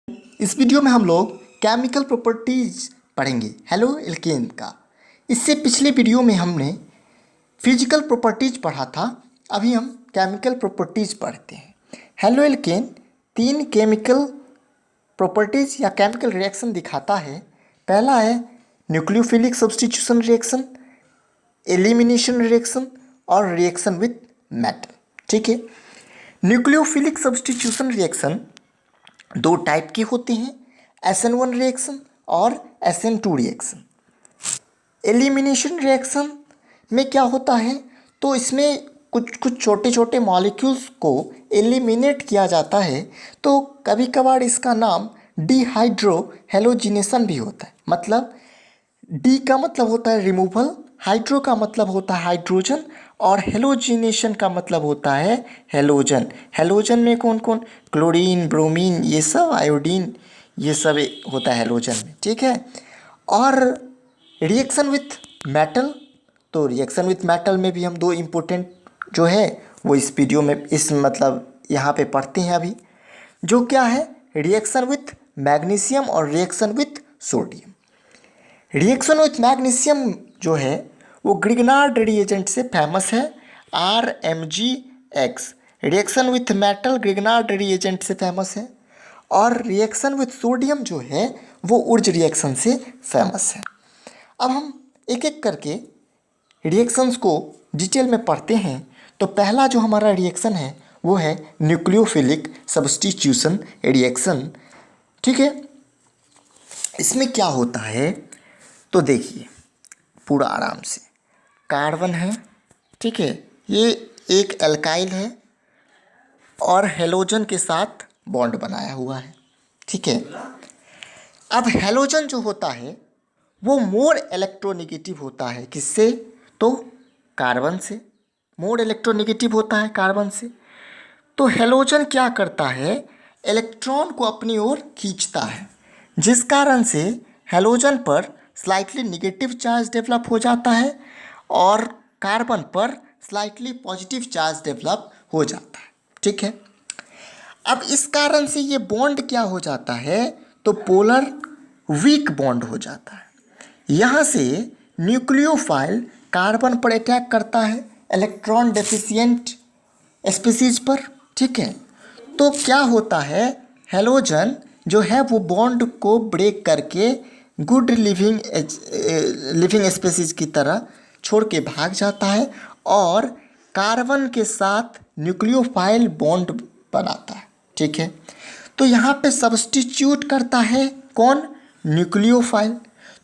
इस वीडियो में हम लोग केमिकल प्रॉपर्टीज पढ़ेंगे हेलो एल्केन का। इससे पिछले वीडियो में हमने फिजिकल प्रॉपर्टीज पढ़ा था। अभी हम केमिकल प्रॉपर्टीज पढ़ते हैं। हेलो एल्केन 3 केमिकल प्रॉपर्टीज या केमिकल रिएक्शन दिखाता है। पहला है nucleophilic substitution reaction, elimination reaction और रिएक्शन विथ मेटल। ठीक है, न्यूक्लियोफिलिक सब्स्टिट्यूशन रिएक्शन 2 टाइप के होते हैं, SN1 रिएक्शन और SN2 रिएक्शन। एलिमिनेशन रिएक्शन में क्या होता है, तो इसमें कुछ कुछ छोटे छोटे मॉलिक्यूल्स को एलिमिनेट किया जाता है। तो कभी कभार इसका नाम डिहाइड्रो हेलोजिनेशन भी होता है। मतलब डी का मतलब होता है रिमूवल, हाइड्रो का मतलब होता है हाइड्रोजन और हेलोजिनेशन का मतलब होता है हेलोजन। हेलोजन में कौन कौन, क्लोरीन, ब्रोमीन, ये सब, आयोडीन, ये सब होता है हेलोजन में। ठीक है, और रिएक्शन विथ मेटल, तो रिएक्शन विथ मेटल में भी हम 2 इम्पोर्टेंट जो है वो इस वीडियो में इस मतलब यहाँ पे पढ़ते हैं अभी। जो क्या है, रिएक्शन विथ मैग्नीशियम और reaction with sodium. Reaction with magnesium जो है वो ग्रिग्नार्ड रिएजेंट से फेमस है, RMgX। Reaction with metal Grignard reagent से फेमस है। और रिएक्शन विथ सोडियम जो है वो उर्ज रिएक्शन से फेमस है। अब हम एक एक करके रिएक्शंस को डिटेल में पढ़ते हैं। तो पहला जो हमारा रिएक्शन है वो है न्यूक्लियोफिलिक सब्स्टिट्यूशन रिएक्शन। ठीक है, इसमें क्या होता है, तो देखिए पूरा आराम से। कार्बन है, ठीक है, ये एक एल्काइल है और हेलोजन के साथ बॉन्ड बनाया हुआ है। ठीक है, अब हेलोजन जो होता है वो मोर इलेक्ट्रोनेगेटिव होता है। किससे, तो कार्बन से। मोर इलेक्ट्रोनेगेटिव होता है कार्बन से। तो हेलोजन क्या करता है, इलेक्ट्रॉन को अपनी ओर खींचता है, जिस कारण से हेलोजन पर स्लाइटली निगेटिव चार्ज डेवलप हो जाता है और कार्बन पर स्लाइटली पॉजिटिव चार्ज डेवलप हो जाता है। ठीक है, अब इस कारण से ये बॉन्ड क्या हो जाता है, तो पोलर वीक बॉन्ड हो जाता है। यहाँ से न्यूक्लियोफाइल कार्बन पर अटैक करता है इलेक्ट्रॉन डेफिशिएंट स्पीसीज पर। ठीक है, तो क्या होता है, हेलोजन जो है वो बॉन्ड को ब्रेक करके गुड लिविंग स्पीसीज की तरह छोड़ के भाग जाता है और कार्बन के साथ न्यूक्लियोफाइल बॉन्ड बनाता है। ठीक है, तो यहाँ पे सब्स्टिट्यूट करता है कौन, न्यूक्लियोफाइल।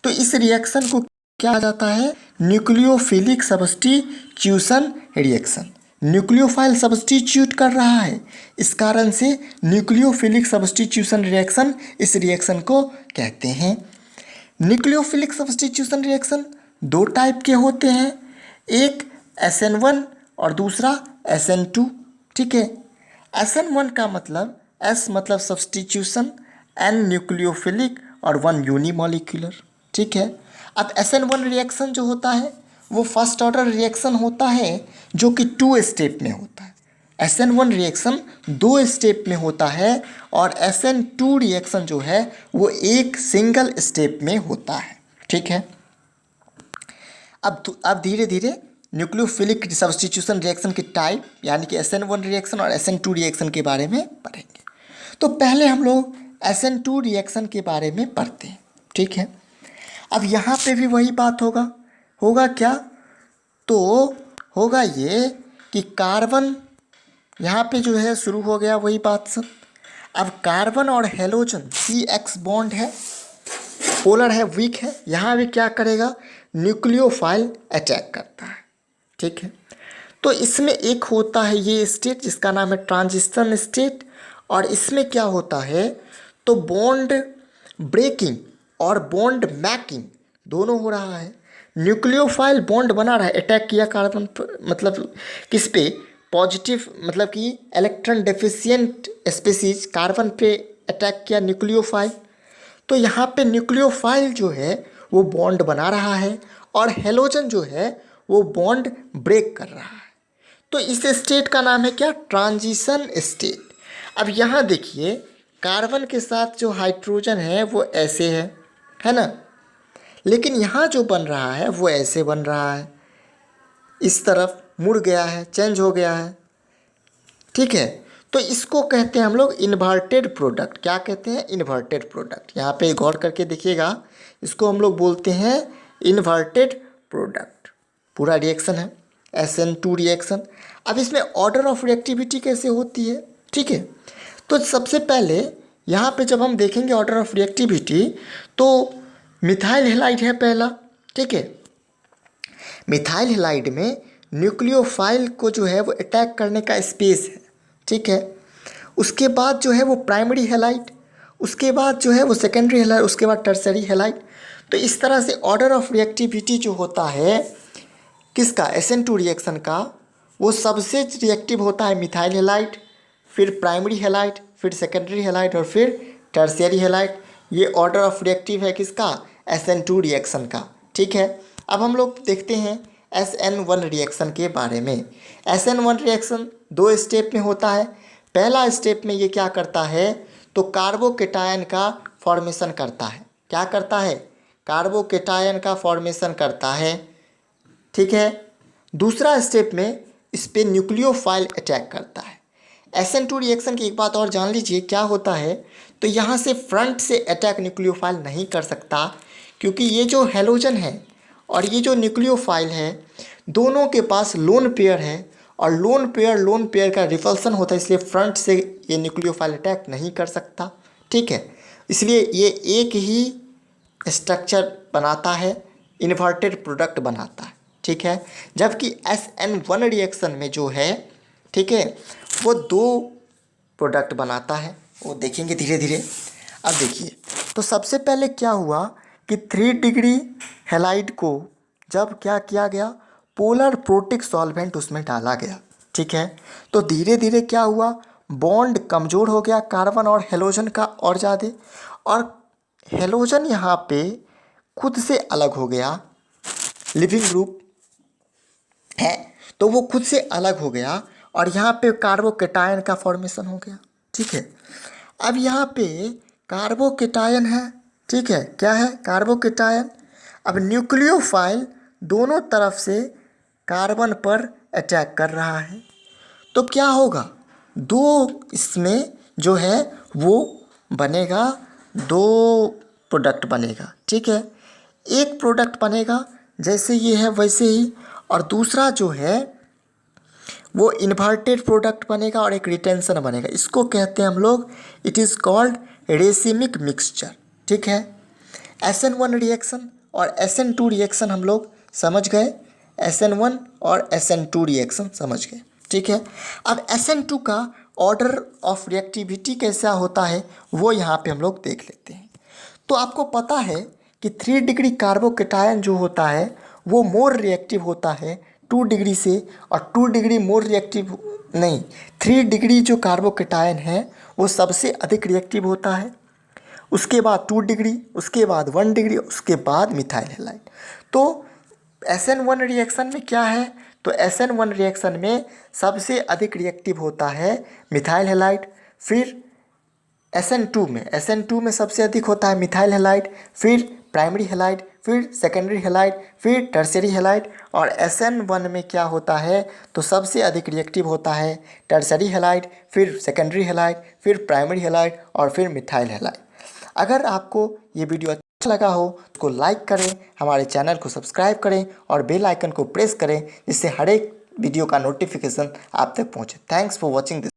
तो इस रिएक्शन को क्या कहा जाता है, nucleophilic substitution reaction. Nucleophile substitute कर रहा है, इस कारण से न्यूक्लियोफिलिक सब्स्टिट्यूशन रिएक्शन इस रिएक्शन को कहते हैं। न्यूक्लियोफिलिक सब्स्टिट्यूशन रिएक्शन 2 टाइप के होते हैं, एक SN1 और दूसरा SN2। ठीक है, SN1 का मतलब S मतलब सब्स्टिट्यूशन, N न्यूक्लियोफिलिक और 1 यूनिमॉलिक्यूलर। ठीक है, अब SN1 रिएक्शन जो होता है वो फर्स्ट ऑर्डर रिएक्शन होता है जो कि 2 स्टेप में होता है। SN1 रिएक्शन 2 स्टेप में होता है और SN2 रिएक्शन जो है वो एक सिंगल स्टेप में होता है। ठीक है, अब धीरे धीरे न्यूक्लियोफिलिक सब्स्टिट्यूशन रिएक्शन की टाइप यानी कि SN1 रिएक्शन और SN2 रिएक्शन के बारे में पढ़ेंगे। तो पहले हम लोग SN2 रिएक्शन के बारे में पढ़ते हैं। ठीक है, अब यहाँ पे भी वही बात होगा क्या, तो होगा ये कि कार्बन यहाँ पे जो है शुरू हो गया वही बात सब। अब कार्बन और हेलोजन CX बॉन्ड है, पोलर है, वीक है, यहाँ भी क्या करेगा, न्यूक्लियोफाइल अटैक करता है। ठीक है, तो इसमें एक होता है ये स्टेट जिसका नाम है ट्रांजिशन स्टेट, और इसमें क्या होता है, तो बॉन्ड ब्रेकिंग और बॉन्ड मैकिंग दोनों हो रहा है। न्यूक्लियोफाइल बॉन्ड बना रहा है, अटैक किया कार्बन पर, मतलब किस पे, पॉजिटिव, मतलब कि इलेक्ट्रॉन डेफिशिएंट स्पीसीज कार्बन पे अटैक किया न्यूक्लियोफाइल। तो यहाँ पे न्यूक्लियोफाइल जो है वो बॉन्ड बना रहा है और हेलोजन जो है वो बॉन्ड ब्रेक कर रहा है। तो इस स्टेट का नाम है क्या, ट्रांजिशन स्टेट। अब यहाँ देखिए कार्बन के साथ जो हाइड्रोजन है वो ऐसे है ना। लेकिन यहाँ जो बन रहा है वो ऐसे बन रहा है, इस तरफ मुड़ गया है, चेंज हो गया है। ठीक है, तो इसको कहते हैं हम लोग इन्वर्टेड प्रोडक्ट। क्या कहते हैं? Inverted product. यहाँ पे गौर करके देखिएगा, इसको हम लोग बोलते हैं इन्वर्टेड प्रोडक्ट। पूरा रिएक्शन है SN2 रिएक्शन। अब इसमें ऑर्डर ऑफ रिएक्टिविटी कैसे होती है? ठीक है, तो सबसे पहले यहाँ पे जब हम देखेंगे ऑर्डर ऑफ रिएक्टिविटी, तो मिथाइल हैलाइड है पहला। ठीक है, मिथाइल हैलाइड में न्यूक्लियोफाइल को जो है वो अटैक करने का स्पेस है। ठीक है, उसके बाद जो है वो प्राइमरी हैलाइड, उसके बाद जो है वो सेकेंडरी हैलाइड, उसके बाद टर्सरी हैलाइड। तो इस तरह से ऑर्डर ऑफ रिएक्टिविटी जो होता है किसका? SN2 रिएक्शन का, वो सबसे रिएक्टिव होता है मिथाइल हैलाइड, फिर प्राइमरी हैलाइड, फिर सेकेंडरी हैलाइड और फिर टर्सरी हैलाइड। ये ऑर्डर ऑफ रिएक्टिव है किसका? SN2 रिएक्शन का। ठीक है, अब हम लोग देखते हैं SN1 रिएक्शन के बारे में। SN1 रिएक्शन 2 स्टेप में होता है। पहला स्टेप में ये क्या करता है? तो कार्बोकेटायन का फॉर्मेशन करता है। क्या करता है? कार्बोकेटायन का फॉर्मेशन करता है। ठीक है, दूसरा स्टेप में इस पर न्यूक्लियोफाइल अटैक करता है। SN2 रिएक्शन की एक बात और जान लीजिए, क्या होता है? तो यहाँ से फ्रंट से अटैक न्यूक्लियोफाइल नहीं कर सकता, क्योंकि ये जो हैलोजन है और ये जो न्यूक्लियोफाइल है, दोनों के पास लोन पेयर है, और लोन पेयर का रिपल्सन होता है, इसलिए फ्रंट से ये न्यूक्लियोफाइल अटैक नहीं कर सकता। ठीक है, इसलिए ये एक ही स्ट्रक्चर बनाता है, इन्वर्टेड प्रोडक्ट बनाता है। ठीक है, जबकि SN1 रिएक्शन में जो है, ठीक है, वो 2 प्रोडक्ट बनाता है। वो देखेंगे धीरे धीरे। अब देखिए, तो सबसे पहले क्या हुआ कि 3 डिग्री हैलाइड को जब क्या किया गया, पोलर प्रोटिक सॉल्वेंट उसमें डाला गया। ठीक है, तो धीरे धीरे क्या हुआ, बॉन्ड कमज़ोर हो गया कार्बन और हेलोजन का और ज़्यादा, और हेलोजन यहाँ पे खुद से अलग हो गया, लिविंग ग्रुप है तो वो खुद से अलग हो गया, और यहाँ पे कार्बोकेटायन का फॉर्मेशन हो गया। ठीक है, अब यहाँ पे कार्बोकेटायन है। ठीक है, क्या है? कार्बोकेटायन। अब न्यूक्लियोफाइल दोनों तरफ से कार्बन पर अटैक कर रहा है, तो क्या होगा? 2 इसमें जो है वो बनेगा, 2 प्रोडक्ट बनेगा। ठीक है, एक प्रोडक्ट बनेगा जैसे ये है वैसे ही, और दूसरा जो है वो इन्वर्टेड प्रोडक्ट बनेगा और एक रिटेंशन बनेगा। इसको कहते हैं हम लोग, it is called racemic mixture. ठीक है, SN1 रिएक्शन और SN2 रिएक्शन हम लोग समझ गए, SN1 और SN2 रिएक्शन समझ गए। ठीक है, अब SN2 का ऑर्डर ऑफ रिएक्टिविटी कैसा होता है वो यहाँ पे हम लोग देख लेते हैं। तो आपको पता है कि 3 डिग्री कार्बोकेटायन जो होता है वो मोर रिएक्टिव होता है 2 डिग्री से, और 2 डिग्री मोर रिएक्टिव नहीं, 3 डिग्री जो कार्बोकेटायन है वो सबसे अधिक रिएक्टिव होता है, उसके बाद 2 डिग्री, उसके बाद 1 डिग्री, उसके बाद मिथाइल हैलाइड। तो SN1 रिएक्शन में क्या है? तो SN1 रिएक्शन में सबसे अधिक रिएक्टिव होता है मिथाइल हैलाइड, फिर SN2 में सबसे अधिक होता है मिथाइल हैलाइड, फिर प्राइमरी हैलाइड, फिर सेकेंडरी हैलाइड, फिर टर्सरी हैलाइड, और SN1 में क्या होता है? तो सबसे अधिक रिएक्टिव होता है टर्सरी हैलाइड, फिर सेकेंडरी हैलाइड, फिर प्राइमरी हैलाइड और फिर मिथाइल हैलाइड। अगर आपको ये वीडियो अच्छा लगा हो तो लाइक करें, हमारे चैनल को सब्सक्राइब करें और बेल आइकन को प्रेस करें, जिससे हर एक वीडियो का नोटिफिकेशन आप तक पहुँचे। Thanks for watching this.